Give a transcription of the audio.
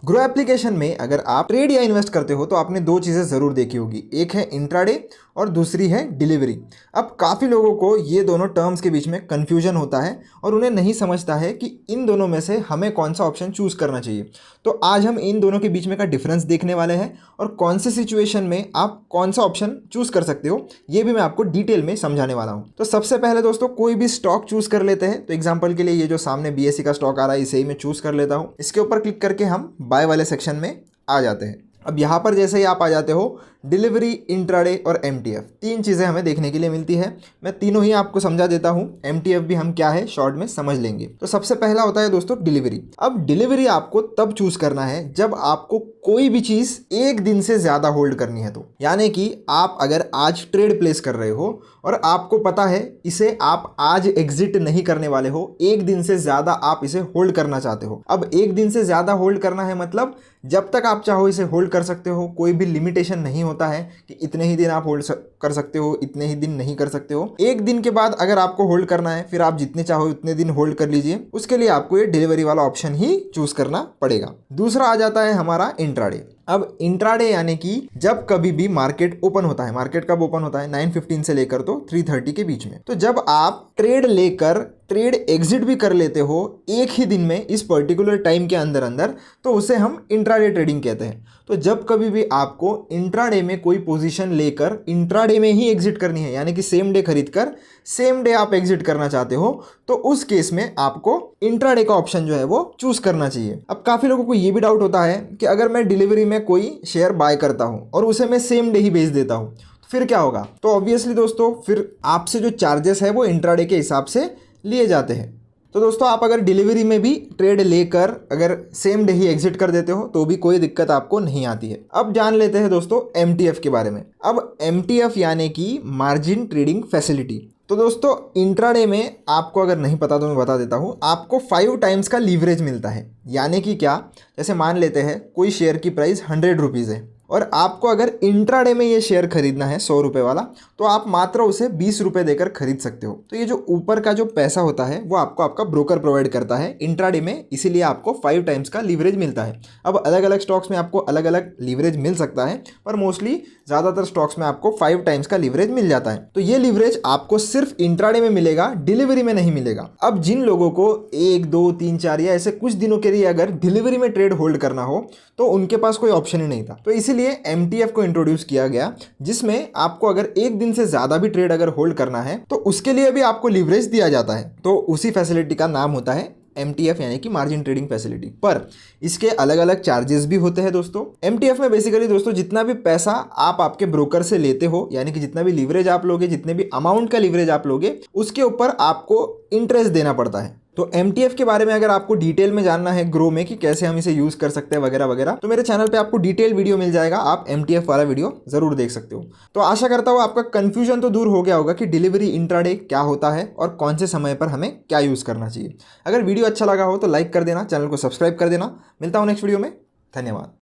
Grow application में अगर आप ट्रेड या इन्वेस्ट करते हो तो आपने दो चीज़ें ज़रूर देखी होगी, एक है इंट्राडे और दूसरी है डिलीवरी। अब काफ़ी लोगों को ये दोनों टर्म्स के बीच में कन्फ्यूजन होता है और उन्हें नहीं समझता है कि इन दोनों में से हमें कौन सा ऑप्शन चूज़ करना चाहिए। तो आज हम इन दोनों के बीच में का डिफरेंस देखने वाले हैं और कौन से सिचुएशन में आप कौन सा ऑप्शन चूज़ कर सकते हो ये भी मैं आपको डिटेल में समझाने वाला हूँ। तो सबसे पहले दोस्तों कोई भी स्टॉक चूज़ कर लेते हैं। तो एग्जाम्पल के लिए ये जो सामने BSE का स्टॉक आ रहा है इसे ही मैं चूज़ कर लेता हूँ। इसके ऊपर क्लिक करके हम बाय वाले सेक्शन में आ जाते हैं। अब यहाँ पर जैसे ही आप आ जाते हो, डिलीवरी, इंट्राडे और MTF तीन चीज़ें हमें देखने के लिए मिलती है। मैं तीनों ही आपको समझा देता हूँ, MTF भी हम क्या है शॉर्ट में समझ लेंगे। तो सबसे पहला होता है दोस्तों डिलीवरी। अब डिलीवरी आपको तब चूज़ करना है जब आपको कोई भी चीज़ एक दिन से ज़्यादा होल्ड करनी है। तो यानी कि आप अगर आज ट्रेड प्लेस कर रहे हो और आपको पता है इसे आप आज एग्जिट नहीं करने वाले हो, एक दिन से ज़्यादा आप इसे होल्ड करना चाहते हो। अब एक दिन से ज़्यादा होल्ड करना है मतलब जब तक आप चाहो इसे होल्ड कर सकते हो, कोई भी लिमिटेशन नहीं होता है कि इतने ही दिन आप होल्ड कर सकते हो, इतने ही दिन नहीं कर सकते हो। एक दिन के बाद अगर आपको होल्ड करना है फिर आप जितने चाहो उतने दिन होल्ड कर लीजिए। उसके लिए आपको ये डिलीवरी वाला ऑप्शन ही चूज करना पड़ेगा। दूसरा आ जाता है हमारा इंट्राडे। अब इंट्राडे यानी कि जब कभी भी मार्केट ओपन होता है, मार्केट कब ओपन होता है 9:15 से लेकर तो 3:30 के बीच में। तो जब आप ट्रेड लेकर ट्रेड एग्जिट भी कर लेते हो एक ही दिन में इस पर्टिकुलर टाइम के अंदर अंदर, तो उसे हम इंट्राडे ट्रेडिंग कहते हैं। तो जब कभी भी आपको इंट्राडे में कोई पोजीशन लेकर इंट्राडे में ही एग्जिट करनी है, यानी कि सेम डे खरीद कर सेम डे आप एग्जिट करना चाहते हो, तो उस केस में आपको इंट्राडे का ऑप्शन जो है वो चूज करना चाहिए। अब काफी लोगों को ये भी डाउट होता है कि अगर मैं डिलीवरी में कोई शेयर बाय करता हूं और उसे मैं सेम डे ही बेच देता हूं फिर क्या होगा। तो ऑब्वियसली दोस्तों फिर आपसे जो चार्जेस है वो इंट्राडे के हिसाब से लिए जाते हैं। तो दोस्तों आप अगर डिलीवरी में भी ट्रेड लेकर अगर सेम डे ही एग्जिट कर देते हो तो भी कोई दिक्कत आपको नहीं आती है। अब जान लेते हैं दोस्तों MTF के बारे में। अब MTF यानी कि मार्जिन ट्रेडिंग फैसिलिटी। तो दोस्तों इंट्राडे में आपको अगर नहीं पता तो मैं बता देता हूँ, आपको 5 टाइम्स का लीवरेज मिलता है। यानी कि क्या, जैसे मान लेते हैं कोई शेयर की प्राइस 100 रुपीज़ है और आपको अगर इंट्राडे में ये शेयर खरीदना है 100 रुपये वाला, तो आप मात्र उसे 20 रुपये देकर खरीद सकते हो। तो ये जो ऊपर का जो पैसा होता है वो आपको आपका ब्रोकर प्रोवाइड करता है इंट्राडे में, इसीलिए आपको 5 टाइम्स का लीवरेज मिलता है। अब अलग अलग स्टॉक्स में आपको अलग अलग लीवरेज मिल सकता है, पर मोस्टली ज़्यादातर स्टॉक्स में आपको 5 टाइम्स का लीवरेज मिल जाता है। तो ये लीवरेज आपको सिर्फ इंट्राडे में मिलेगा, डिलीवरी में नहीं मिलेगा। अब जिन लोगों को 1, 2, 3, 4 या ऐसे कुछ दिनों के लिए अगर डिलीवरी में ट्रेड होल्ड करना हो तो उनके पास कोई ऑप्शन ही नहीं था। तो इसीलिए MTF को इंट्रोड्यूस किया गया, जिसमें आपको अगर एक दिन से ज़्यादा भी ट्रेड अगर होल्ड करना है तो उसके लिए भी आपको लीवरेज दिया जाता है। तो उसी फैसिलिटी का नाम होता है MTF यानी कि मार्जिन ट्रेडिंग फैसिलिटी। पर इसके अलग अलग चार्जेस भी होते हैं दोस्तों। MTF में बेसिकली दोस्तों जितना भी पैसा आप आपके ब्रोकर से लेते हो, यानी कि जितना भी लीवरेज आप लोगे, जितने भी अमाउंट का लीवरेज आप लोगे, उसके ऊपर आपको इंटरेस्ट देना पड़ता है। तो MTF के बारे में अगर आपको डिटेल में जानना है ग्रो में कि कैसे हम इसे यूज़ कर सकते हैं वगैरह वगैरह, तो मेरे चैनल पे आपको डिटेल वीडियो मिल जाएगा, आप MTF वाला वीडियो ज़रूर देख सकते हो। तो आशा करता हूँ आपका कन्फ्यूजन तो दूर हो गया होगा कि डिलीवरी इंट्राडे क्या होता है और कौन से समय पर हमें क्या यूज़ करना चाहिए। अगर वीडियो अच्छा लगा हो तो लाइक कर देना, चैनल को सब्सक्राइब कर देना। मिलता हूँ नेक्स्ट वीडियो में, धन्यवाद।